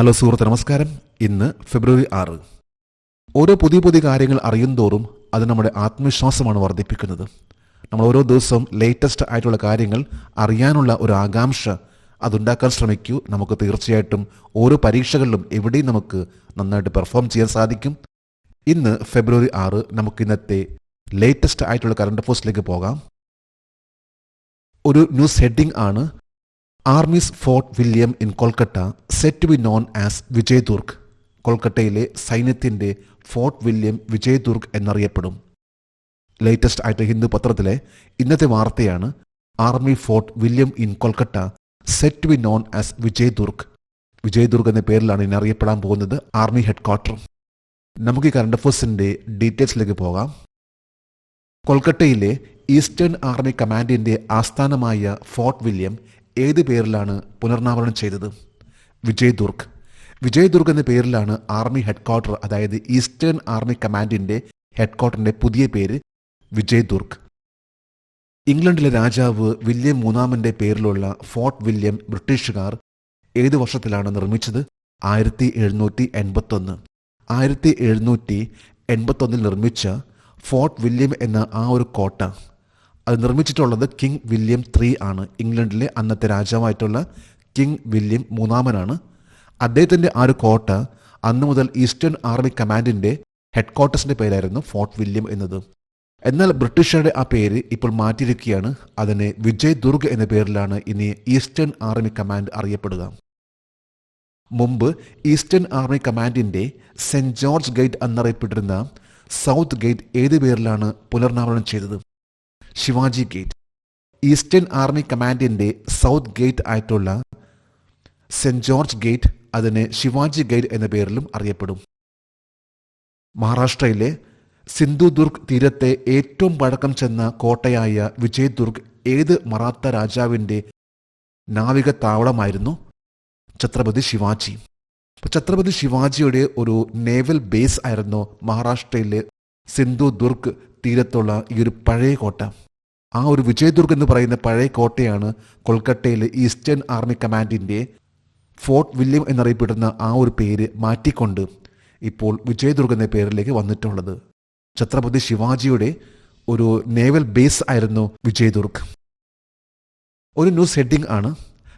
Hello സുഹൃത്ത്, നമസ്കാരം. ഇന്ന് ഫെബ്രുവരി 6. ഓരോ പുതിയ പുതിയ കാര്യങ്ങൾ അറിയുന്തോറും അത് നമ്മുടെ ആത്മവിശ്വാസമാണ് വർദ്ധിപ്പിക്കുന്നത്. നമ്മൾ ഓരോ ദിവസവും ലേറ്റസ്റ്റ് ആയിട്ടുള്ള കാര്യങ്ങൾ അറിയാനുള്ള ഒരു ആകാംക്ഷ അതുണ്ടാക്കാൻ ശ്രമിക്കൂ. നമുക്ക് തീർച്ചയായിട്ടും ഓരോ പരീക്ഷകളിലും എവിടെയും നമുക്ക് നന്നായിട്ട് പെർഫോം ചെയ്യാൻ സാധിക്കും. ഇന്ന് ഫെബ്രുവരി 6 നമുക്ക് ഇന്നത്തെ ലേറ്റസ്റ്റ് ആയിട്ടുള്ള കറണ്ട് അഫയേഴ്സിലേക്ക് പോകാം. ഒരു ന്യൂസ് ഹെഡിംഗ് ആണ്: armies fort William in Kolkata set to be known as Vijay Durg. കൊൽക്കത്തയിലെ സൈന്യത്തിൻ്റെ ഫോർട്ട് വില്യം വിജയ് ദുർഗ് എന്നറിയപ്പെടും. ലേറ്റസ്റ്റ് ആയിട്ട് ഹിന്ദു പത്രത്തിലെ ഇന്നത്തെ വാർത്തയാണ്: army fort William in Kolkata set to be known as Vijay Durg. Vijay Durg എന്ന പേരിലാണ് ഇനി അറിയപ്പെടാൻ പോകുന്നത് ആർമി ഹെഡ് ക്വാർട്ടർ. നമുക്ക് ഈ കറണ്ട് അഫയേഴ്സിൻ്റെ ഡീറ്റെയിൽസിലേക്ക് പോകാം. കൊൽക്കത്തയിലെ ഈസ്റ്റേൺ ആർമി കമാൻഡിൻ്റെ ആസ്ഥാനമായ ഫോർട്ട് വില്യം ഏത് പേരിലാണ് പുനർനാമകരണം ചെയ്തത്? വിജയ് ദുർഗ്. വിജയ് ദുർഗ് എന്ന പേരിലാണ് ആർമി ഹെഡ് ക്വാർട്ടർ, അതായത് ഈസ്റ്റേൺ ആർമി കമാൻഡിൻ്റെ ഹെഡ് ക്വാർട്ടറിൻ്റെ പുതിയ പേര് വിജയ് ദുർഗ്. ഇംഗ്ലണ്ടിലെ രാജാവ് വില്യം മൂന്നാമൻ്റെ പേരിലുള്ള ഫോർട്ട് വില്യം ബ്രിട്ടീഷുകാർ ഏത് വർഷത്തിലാണ് നിർമ്മിച്ചത്? 1781. 1781 നിർമ്മിച്ച ഫോർട്ട് വില്യം എന്ന ആ ഒരു കോട്ട, അത് നിർമ്മിച്ചിട്ടുള്ളത് കിങ് വില്യം 3 ആണ്. ഇംഗ്ലണ്ടിലെ അന്നത്തെ രാജാവായിട്ടുള്ള കിങ് വില്യം മൂന്നാമനാണ്. അദ്ദേഹത്തിൻ്റെ ആ ഒരു കോട്ട അന്നു മുതൽ ഈസ്റ്റേൺ ആർമി കമാൻഡിൻ്റെ ഹെഡ് ക്വാർട്ടേഴ്സിൻ്റെ പേരായിരുന്നു ഫോർട്ട് വില്യം എന്നത്. എന്നാൽ ബ്രിട്ടീഷുകാരുടെ ആ പേര് ഇപ്പോൾ മാറ്റിയിരിക്കുകയാണ്. അതിനെ വിജയ് ദുർഗ് എന്ന പേരിലാണ് ഇനി ഈസ്റ്റേൺ ആർമി കമാൻഡ് അറിയപ്പെടുക. മുമ്പ് ഈസ്റ്റേൺ ആർമി കമാൻഡിൻ്റെ സെൻറ്റ് ജോർജ് ഗേറ്റ് എന്നറിയപ്പെട്ടിരുന്ന സൗത്ത് ഗേറ്റ് ഏത് പേരിലാണ് പുനർനാമകരണം ചെയ്തത്? ശിവാജി ഗേറ്റ്. ഈസ്റ്റേൺ ആർമി കമാൻഡിൻ്റെ സൗത്ത് ഗേറ്റ് ആയിട്ടുള്ള സെൻറ്റ് ജോർജ് ഗേറ്റ് അതിനെ ശിവാജി ഗേറ്റ് എന്ന പേരിലും അറിയപ്പെടും. മഹാരാഷ്ട്രയിലെ സിന്ധുദുർഗ് തീരത്തെ ഏറ്റവും പഴക്കം ചെന്ന കോട്ടയായ വിജയ് ദുർഗ് ഏത് മറാത്ത രാജാവിൻ്റെ നാവിക താവളമായിരുന്നു? ഛത്രപതി ശിവാജി. ഛത്രപതി ശിവാജിയുടെ ഒരു നേവൽ ബേസ് ആയിരുന്നു മഹാരാഷ്ട്രയിലെ സിന്ധുദുർഗ് തീരത്തുള്ള ഈ ഒരു പഴയ കോട്ട. ആ ഒരു വിജയ് ദുർഗ് എന്ന് പറയുന്ന പഴയ കോട്ടയാണ് കൊൽക്കത്തയിലെ ഈസ്റ്റേൺ ആർമി കമാൻഡിൻ്റെ ഫോർട്ട് വില്യം എന്നറിയപ്പെടുന്ന ആ ഒരു പേര് മാറ്റിക്കൊണ്ട് ഇപ്പോൾ വിജയ് ദുർഗ് എന്ന പേരിലേക്ക് വന്നിട്ടുള്ളത്. ഛത്രപതി ശിവാജിയുടെ ഒരു നേവൽ ബേസ് ആയിരുന്നു വിജയ് ദുർഗ്. ഒരു ന്യൂസ് ഹെഡിംഗ് ആണ്: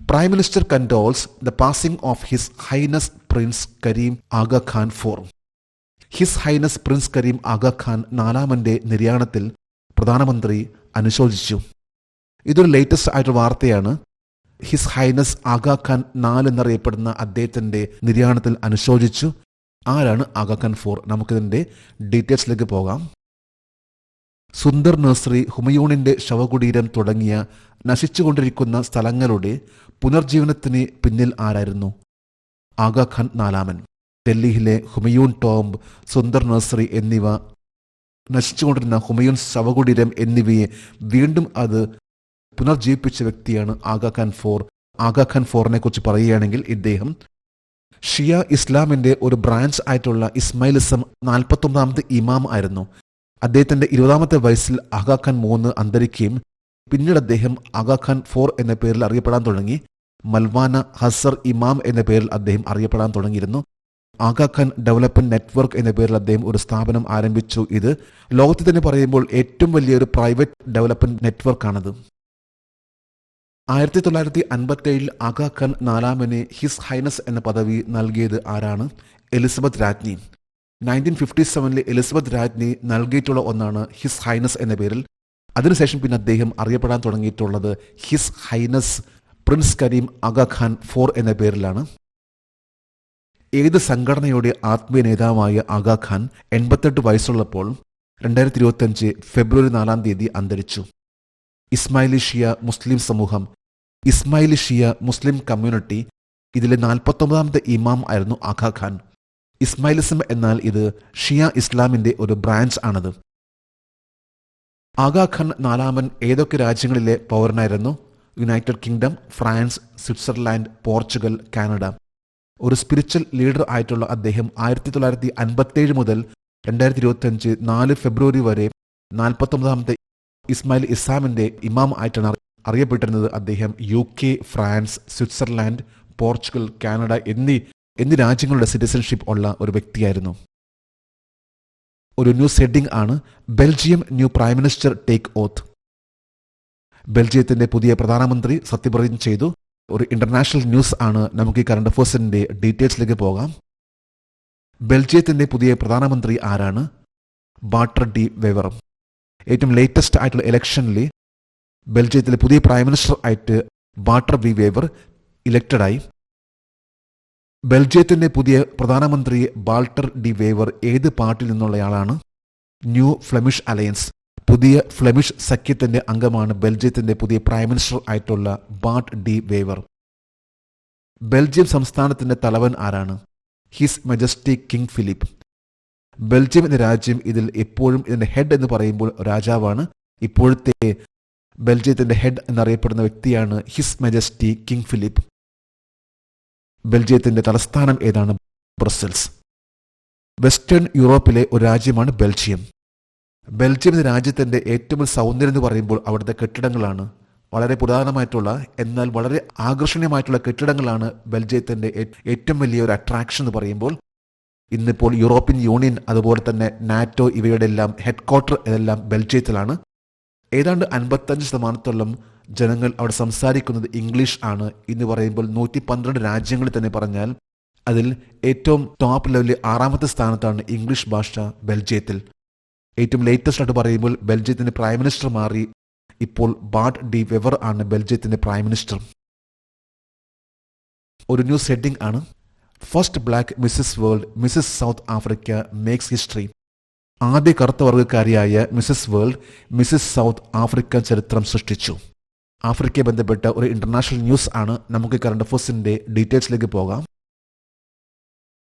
prime minister condoles the passing of his highness prince Karim Aga Khan IV. His highness prince Karim Aga Khan നാലാമൻ്റെ നിര്യാണത്തിൽ പ്രധാനമന്ത്രി അനുശോചിച്ചു. ഇതൊരു ലേറ്റസ്റ്റ് ആയിട്ടുള്ള വാർത്തയാണ്. ഹിസ് ഹൈനസ് ആഗ ഖാൻ 4 എന്നറിയപ്പെടുന്ന അദ്ദേഹത്തിൻ്റെ നിര്യാണത്തിൽ അനുശോചിച്ചു. ആരാണ് ആഗ ഖാൻ IV? നമുക്കിതിൻ്റെ ഡീറ്റെയിൽസിലേക്ക് പോകാം. സുന്ദർ നഴ്സറി, ഹുമയൂണിൻ്റെ ശവകുടീരം തുടങ്ങിയ നശിച്ചുകൊണ്ടിരിക്കുന്ന സ്ഥലങ്ങളുടെ പുനർജീവനത്തിന് പിന്നിൽ ആരായിരുന്നു? ആഗ ഖാൻ നാലാമൻ. ഡൽഹിയിലെ ഹുമയൂൺ ടോംബ്, സുന്ദർ നഴ്സറി എന്നിവ നശിച്ചുകൊണ്ടിരുന്ന ഹുമയൂൺ ശവകുടീരം എന്നിവയെ വീണ്ടും അത് പുനർജീവിപ്പിച്ച വ്യക്തിയാണ് ആഗ ഖാൻ IV. ആഗ ഖാൻ IVനെ കുറിച്ച് പറയുകയാണെങ്കിൽ ഇദ്ദേഹം ഷിയ ഇസ്ലാമിൻ്റെ ഒരു ബ്രാഞ്ച് ആയിട്ടുള്ള ഇസ്മൈലിസം 49ാമത്തെ ഇമാം ആയിരുന്നു. അദ്ദേഹത്തിൻ്റെ 20ാമത്തെ വയസ്സിൽ ആഗ ഖാൻ III അന്തരിക്കുകയും പിന്നീട് അദ്ദേഹം ആഗ ഖാൻ IV എന്ന പേരിൽ അറിയപ്പെടാൻ തുടങ്ങി. മൽവാന ഹസർ ഇമാം എന്ന പേരിൽ അദ്ദേഹം അറിയപ്പെടാൻ തുടങ്ങിയിരുന്നു. ആഗ ഖാൻ ഡെവലപ്മെൻറ്റ് നെറ്റ്വർക്ക് എന്ന പേരിൽ അദ്ദേഹം ഒരു സ്ഥാപനം ആരംഭിച്ചു. ഇത് ലോകത്തിൽ തന്നെ പറയുമ്പോൾ ഏറ്റവും വലിയൊരു പ്രൈവറ്റ് ഡെവലപ്മെൻറ്റ് നെറ്റ്വർക്കാണത്. 1957 ആഗ ഖാൻ നാലാമന് ഹിസ് ഹൈനസ് എന്ന പദവി നൽകിയത് ആരാണ്? എലിസബത്ത് രാജ്ഞി. 1957 എലിസബത്ത് രാജ്ഞി നൽകിയിട്ടുള്ള ഒന്നാണ് ഹിസ് ഹൈനസ് എന്ന പേരിൽ. അതിനുശേഷം പിന്നെ അദ്ദേഹം അറിയപ്പെടാൻ തുടങ്ങിയിട്ടുള്ളത് his highness prince Karim Aga Khan IV എന്ന പേരിലാണ്. ഏത് സംഘടനയുടെ ആത്മീയ നേതാവായ ആഗ ഖാൻ 88 വയസ്സുള്ളപ്പോൾ 2025 ഫെബ്രുവരി 4 അന്തരിച്ചു? ഇസ്മായിലി ഷിയ മുസ്ലിം സമൂഹം, ഇസ്മായിലി ഷിയ മുസ്ലിം കമ്മ്യൂണിറ്റി, ഇതിലെ 49ാമത്തെ ഇമാം ആയിരുന്നു ആഗ ഖാൻ. ഇസ്മായിലിസം എന്നാൽ ഇത് ഷിയ ഇസ്ലാമിൻ്റെ ഒരു ബ്രാഞ്ച് ആണത്. ആഗ ഖാൻ നാലാമൻ ഏതൊക്കെ രാജ്യങ്ങളിലെ പൗരനായിരുന്നു? United Kingdom, France, Switzerland, Portugal, Canada. ഒരു സ്പിരിച്വൽ ലീഡർ ആയിട്ടുള്ള അദ്ദേഹം 1957 മുതൽ 2025 4 ഫെബ്രുവരി വരെ 49ാമത്തെ ഇസ്മായിൽ ഇസ്ലാമിൻ്റെ ഇമാം ആയിട്ടാണ് അറിയപ്പെട്ടിരുന്നത്. അദ്ദേഹം UK, France, Switzerland, Portugal, Canada എന്നീ എന്നീ രാജ്യങ്ങളുടെ സിറ്റിസൺഷിപ്പ് ഉള്ള ഒരു വ്യക്തിയായിരുന്നു. ഒരു ന്യൂസ് ഹെഡിംഗ് ആണ് Belgium new prime minister take oath. ബെൽജിയത്തിന്റെ പുതിയ പ്രധാനമന്ത്രി സത്യപ്രതിജ്ഞ ചെയ്തു. ഒരു ഇന്റർനാഷണൽ ന്യൂസ് ആണ്. നമുക്ക് ഈ കറണ്ട് അഫയേഴ്സിന്റെ ഡീറ്റെയിൽസിലേക്ക് പോകാം. ബെൽജിയത്തിന്റെ പുതിയ പ്രധാനമന്ത്രി ആരാണ്? Bart De Wever. ഏറ്റവും ലേറ്റസ്റ്റ് ആയിട്ടുള്ള ഇലക്ഷനിൽ ബെൽജിയത്തിലെ പുതിയ പ്രൈം മിനിസ്റ്റർ ആയിട്ട് ബാർട്ടർ ഡി വെവർ ഇലക്റ്റഡായി. ബെൽജിയത്തിന്റെ പുതിയ പ്രധാനമന്ത്രി ബാൾട്ടർ ഡി വേവർ ഏത് പാർട്ടിയിൽ നിന്നുള്ളയാളാണ്? ന്യൂ ഫ്ലെമിഷ് അലയൻസ്, പുതിയ ഫ്ലെമിഷ് സഖ്യത്തിന്റെ അംഗമാണ് ബെൽജിയത്തിന്റെ പുതിയ പ്രൈം മിനിസ്റ്റർ ആയിട്ടുള്ള ബാർട്ട് ഡി വേവർ. ബെൽജിയം സംസ്ഥാനത്തിന്റെ തലവൻ ആരാണ്? His majesty king Philippe. Belgium എന്ന രാജ്യം ഇതിൽ എപ്പോഴും ഇതിന്റെ ഹെഡ് എന്ന് പറയുമ്പോൾ രാജാവാണ്. ഇപ്പോഴത്തെ ബെൽജിയത്തിന്റെ ഹെഡ് എന്നറിയപ്പെടുന്ന വ്യക്തിയാണ് ഹിസ് മജസ്റ്റി കിങ് ഫിലിപ്പ്. ബെൽജിയത്തിന്റെ തലസ്ഥാനം ഏതാണ്? ബ്രസൽസ്. വെസ്റ്റേൺ യൂറോപ്പിലെ ഒരു രാജ്യമാണ് ബെൽജിയം. ബെൽജിയം എന്ന രാജ്യത്തിന്റെ ഏറ്റവും സൗന്ദര്യം എന്ന് പറയുമ്പോൾ അവിടുത്തെ കെട്ടിടങ്ങളാണ്. വളരെ പുരാതനമായിട്ടുള്ള എന്നാൽ വളരെ ആകർഷണീയമായിട്ടുള്ള കെട്ടിടങ്ങളാണ് ബെൽജിയത്തിന്റെ ഏറ്റവും വലിയ ഒരു അട്രാക്ഷൻ എന്ന് പറയുമ്പോൾ. ഇന്നിപ്പോൾ യൂറോപ്യൻ യൂണിയൻ അതുപോലെ തന്നെ നാറ്റോ ഇവയുടെ എല്ലാം ഹെഡ് ക്വാർട്ടർ ഇതെല്ലാം ബെൽജിയത്തിലാണ്. ഏതാണ്ട് 55% ജനങ്ങൾ അവിടെ സംസാരിക്കുന്നത് ഇംഗ്ലീഷ് ആണ്. എന്ന് പറയുമ്പോൾ 112 രാജ്യങ്ങളിൽ തന്നെ പറഞ്ഞാൽ അതിൽ ഏറ്റവും ടോപ്പ് ലെവലിൽ 6ാമത്തെ സ്ഥാനത്താണ് ഇംഗ്ലീഷ് ഭാഷ ബെൽജിയത്തിൽ. ഏറ്റവും ലേറ്റസ്റ്റ് ആയിട്ട് പറയുമ്പോൾ ബെൽജിയത്തിന്റെ പ്രൈം മിനിസ്റ്റർ മാറി. ഇപ്പോൾ ബാർട്ട് ഡി വെവർ ആണ് ബെൽജിയത്തിന്റെ പ്രൈം മിനിസ്റ്റർ. ഒരു ന്യൂസ് ഹെഡിംഗ് ആണ് first black Mrs world Mrs South Africa makes history. ആദ്യ കറുത്ത വർഗ്ഗക്കാരിയായ Mrs world Mrs South Africa ചരിത്രം സൃഷ്ടിച്ചു. ആഫ്രിക്കയെ ബന്ധപ്പെട്ട ഒരു ഇന്റർനാഷണൽ ന്യൂസ് ആണ്. നമുക്ക് കറണ്ട് അഫയേഴ്സിന്റെ ഡീറ്റെയിൽസിലേക്ക് പോകാം.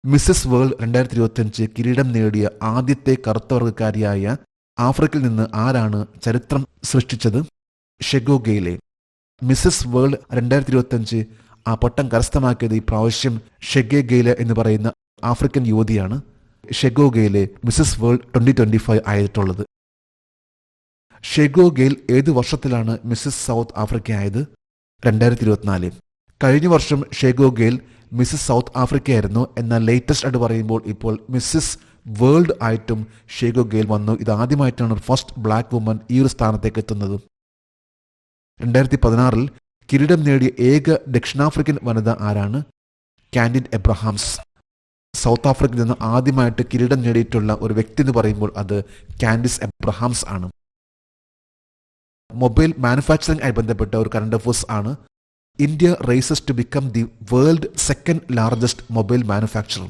മിസ്സസ് വേൾഡ് 2025 കിരീടം നേടിയ ആദ്യത്തെ കറുത്ത വർഗ്ഗക്കാരിയായ ആഫ്രിക്കയിൽ നിന്ന് ആരാണ് ചരിത്രം സൃഷ്ടിച്ചത്? ഷെഗോ ഗെയ്ലെ. മിസ്സസ് വേൾഡ് 2025 ആ പട്ടം കരസ്ഥമാക്കിയത് ഈ പ്രാവശ്യം ഷെഗെ ഗെയ്ലെ എന്ന് പറയുന്ന ആഫ്രിക്കൻ യുവതിയാണ്. ഷെഗോ ഗെയ്ലെ മിസ്സസ് വേൾഡ് 2025 ആയിട്ടുള്ളത്. ഷെഗോ ഗെയിൽ ഏത് വർഷത്തിലാണ് മിസ്സസ് സൗത്ത് ആഫ്രിക്ക ആയത്? 2024. കഴിഞ്ഞ വർഷം ഷെഗോ ഗെയിൽ മിസ്സസ് സൗത്ത് ആഫ്രിക്ക ആയിരുന്നു. എന്നാൽ ലേറ്റസ്റ്റ് ആയിട്ട് പറയുമ്പോൾ ഇപ്പോൾ മിസ്സസ് വേൾഡ് ആയിട്ടും ഷെഗോ ഗെയിൽ വന്നു. ഇത് ആദ്യമായിട്ടാണ് ഫസ്റ്റ് ബ്ലാക്ക് വുമൻ ഈ ഒരു സ്ഥാനത്തേക്ക് എത്തുന്നത്. 2016 കിരീടം നേടിയ ഏക ദക്ഷിണാഫ്രിക്കൻ വനിത ആരാണ്? Candid Abraham's. സൗത്ത് ആഫ്രിക്കയിൽ നിന്ന് ആദ്യമായിട്ട് കിരീടം നേടിയിട്ടുള്ള ഒരു വ്യക്തി എന്ന് പറയുമ്പോൾ അത് കാൻഡിസ് എബ്രഹാംസ് ആണ്. മൊബൈൽ മാനുഫാക്ചറിംഗ് ആയി ബന്ധപ്പെട്ട ഒരു കറണ്ട് അഫയേഴ്സ് ആണ്. India races to become the world second largest mobile manufacturer.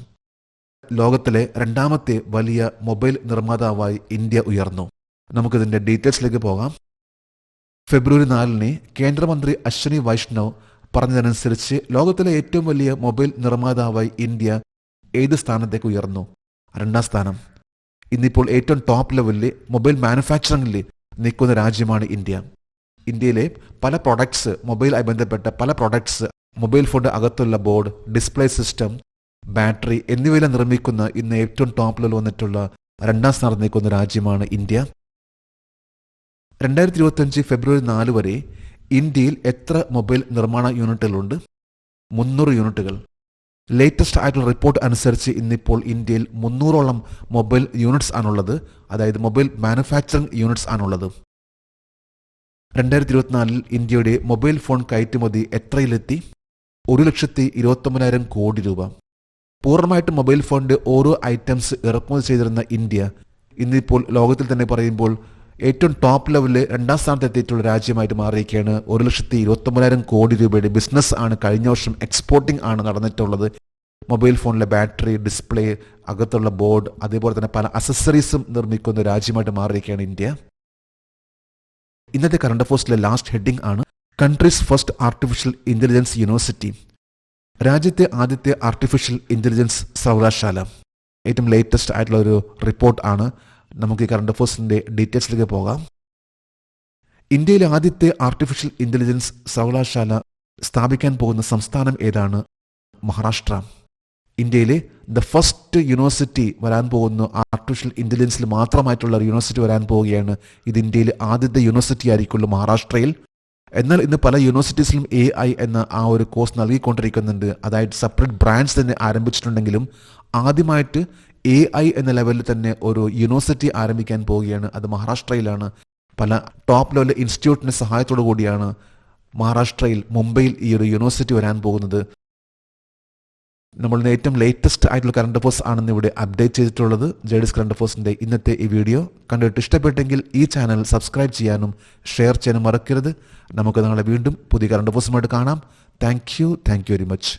ലോകത്തിലെ 2ാമത്തെ വലിയ മൊബൈൽ നിർമ്മാതാവായി ഇന്ത്യ ഉയർന്നു. നമുക്കിതിന്റെ ഡീറ്റെയിൽസിലേക്ക് പോകാം. ഫെബ്രുവരി 4 കേന്ദ്രമന്ത്രി അശ്വിനി വൈഷ്ണവ് പറഞ്ഞതനുസരിച്ച് ലോകത്തിലെ ഏറ്റവും വലിയ മൊബൈൽ നിർമ്മാതാവായി ഇന്ത്യ ഏത് സ്ഥാനത്തേക്ക് ഉയർന്നു? 2ാം സ്ഥാനം. ഇന്നിപ്പോൾ ഏറ്റവും ടോപ്പ് ലെവലിൽ മൊബൈൽ മാനുഫാക്ചറിംഗിൽ നിൽക്കുന്ന രാജ്യമാണ് ഇന്ത്യ. ഇന്ത്യയിലെ പല പ്രൊഡക്ട്സ് മൊബൈലായി ബന്ധപ്പെട്ട പല പ്രൊഡക്ട്സ് മൊബൈൽ ഫോണിന്റെ അകത്തുള്ള ബോർഡ്, ഡിസ്പ്ലേ സിസ്റ്റം, ബാറ്ററി എന്നിവയെല്ലാം നിർമ്മിക്കുന്ന ഇന്ന് ഏറ്റവും ടോപ്പ് ലെവൽ വന്നിട്ടുള്ള 2ാം സ്ഥാനത്ത് നിൽക്കുന്ന രാജ്യമാണ് ഇന്ത്യ. 2025 ഫെബ്രുവരി 4 വരെ ഇന്ത്യയിൽ എത്ര മൊബൈൽ നിർമ്മാണ യൂണിറ്റുകളുണ്ട്? 300 യൂണിറ്റുകൾ. ലേറ്റസ്റ്റ് ആയിട്ടുള്ള റിപ്പോർട്ട് അനുസരിച്ച് ഇന്നിപ്പോൾ ഇന്ത്യയിൽ 300ഓളം മൊബൈൽ യൂണിറ്റ്സ് ആണുള്ളത്. അതായത് മൊബൈൽ മാനുഫാക്ചറിംഗ് യൂണിറ്റ്സ് ആണുള്ളത്. 2024 ഇന്ത്യയുടെ മൊബൈൽ ഫോൺ കയറ്റുമതി എത്രയിലെത്തി? 1,29,000 കോടി രൂപ. പൂർണ്ണമായിട്ടും മൊബൈൽ ഫോണിന്റെ ഓരോ ഐറ്റംസ് ഇറക്കുമതി ചെയ്തിരുന്ന ഇന്ത്യ ഇന്നിപ്പോൾ ലോകത്തിൽ തന്നെ പറയുമ്പോൾ ഏറ്റവും ടോപ്പ് ലെവലിൽ 2ാം സ്ഥാനത്ത് എത്തിയിട്ടുള്ള രാജ്യമായിട്ട് മാറിയിരിക്കുകയാണ്. 1,29,000 കോടി രൂപയുടെ ബിസിനസ് ആണ് കഴിഞ്ഞ വർഷം എക്സ്പോർട്ടിംഗ് ആണ് നടന്നിട്ടുള്ളത്. മൊബൈൽ ഫോണിലെ ബാറ്ററി, ഡിസ്പ്ലേ, അകത്തുള്ള ബോർഡ്, അതേപോലെ തന്നെ പല അസസറീസും നിർമ്മിക്കുന്ന രാജ്യമായിട്ട് മാറിയിരിക്കുകയാണ് ഇന്ത്യ. ഇന്നത്തെ കറണ്ട് അഫയേഴ്സിലെ ലാസ്റ്റ് ഹെഡിംഗ് ആണ് countries first artificial intelligence university. രാജ്യത്തെ ആദ്യത്തെ ആർട്ടിഫിഷ്യൽ ഇന്റലിജൻസ് സർവകലാശാല. ഏറ്റവും ലേറ്റസ്റ്റ് ആയിട്ടുള്ള ഒരു റിപ്പോർട്ട് ആണ്. നമുക്ക് ഈ കറണ്ട് അഫയേഴ്സിന്റെ ഡീറ്റെയിൽസിലേക്ക് പോകാം. ഇന്ത്യയിലെ ആദ്യത്തെ ആർട്ടിഫിഷ്യൽ ഇന്റലിജൻസ് സർവകലാശാല സ്ഥാപിക്കാൻ പോകുന്ന സംസ്ഥാനം ഏതാണ്? മഹാരാഷ്ട്ര. ഇന്ത്യയിലെ ദ ഫസ്റ്റ് യൂണിവേഴ്സിറ്റി വരാൻ പോകുന്നു. ആർട്ടിഫിഷ്യൽ ഇന്റലിജൻസിൽ മാത്രമായിട്ടുള്ള ഒരു യൂണിവേഴ്സിറ്റി വരാൻ പോവുകയാണ്. ഇത് ഇന്ത്യയിലെ ആദ്യത്തെ യൂണിവേഴ്സിറ്റി ആയിരിക്കുള്ളൂ മഹാരാഷ്ട്രയിൽ. എന്നാൽ ഇന്ന് പല യൂണിവേഴ്സിറ്റീസിലും AI എന്ന ആ ഒരു കോഴ്സ് നൽകിക്കൊണ്ടിരിക്കുന്നുണ്ട്. അതായത് സെപ്പറേറ്റ് ബ്രാൻഡ്സ് തന്നെ ആരംഭിച്ചിട്ടുണ്ടെങ്കിലും ആദ്യമായിട്ട് AI എന്ന ലെവലിൽ തന്നെ ഒരു യൂണിവേഴ്സിറ്റി ആരംഭിക്കാൻ പോവുകയാണ്. അത് മഹാരാഷ്ട്രയിലാണ്. പല ടോപ്പ് ലെവൽ ഇൻസ്റ്റിറ്റ്യൂട്ടിൻ്റെ സഹായത്തോടു കൂടിയാണ് മഹാരാഷ്ട്രയിൽ മുംബൈയിൽ ഈ ഒരു യൂണിവേഴ്സിറ്റി വരാൻ പോകുന്നത്. നമ്മളുടെ ഏറ്റവും ലേറ്റസ്റ്റ് ആയിട്ടുള്ള കറണ്ട് അഫേഴ്സ് ആണെന്ന് ഇവിടെ അപ്ഡേറ്റ് ചെയ്തിട്ടുള്ളത്. ജെഡിസ് കറണ്ട് അഫേഴ്സിൻ്റെ ഇന്നത്തെ ഈ വീഡിയോ കണ്ടിട്ട് ഇഷ്ടപ്പെട്ടെങ്കിൽ ഈ ചാനൽ സബ്സ്ക്രൈബ് ചെയ്യാനും ഷെയർ ചെയ്യാനും മറക്കരുത്. നമുക്ക് നാളെ വീണ്ടും പുതിയ കറണ്ട് അഫേഴ്സുമായിട്ട് കാണാം. Thank you very much.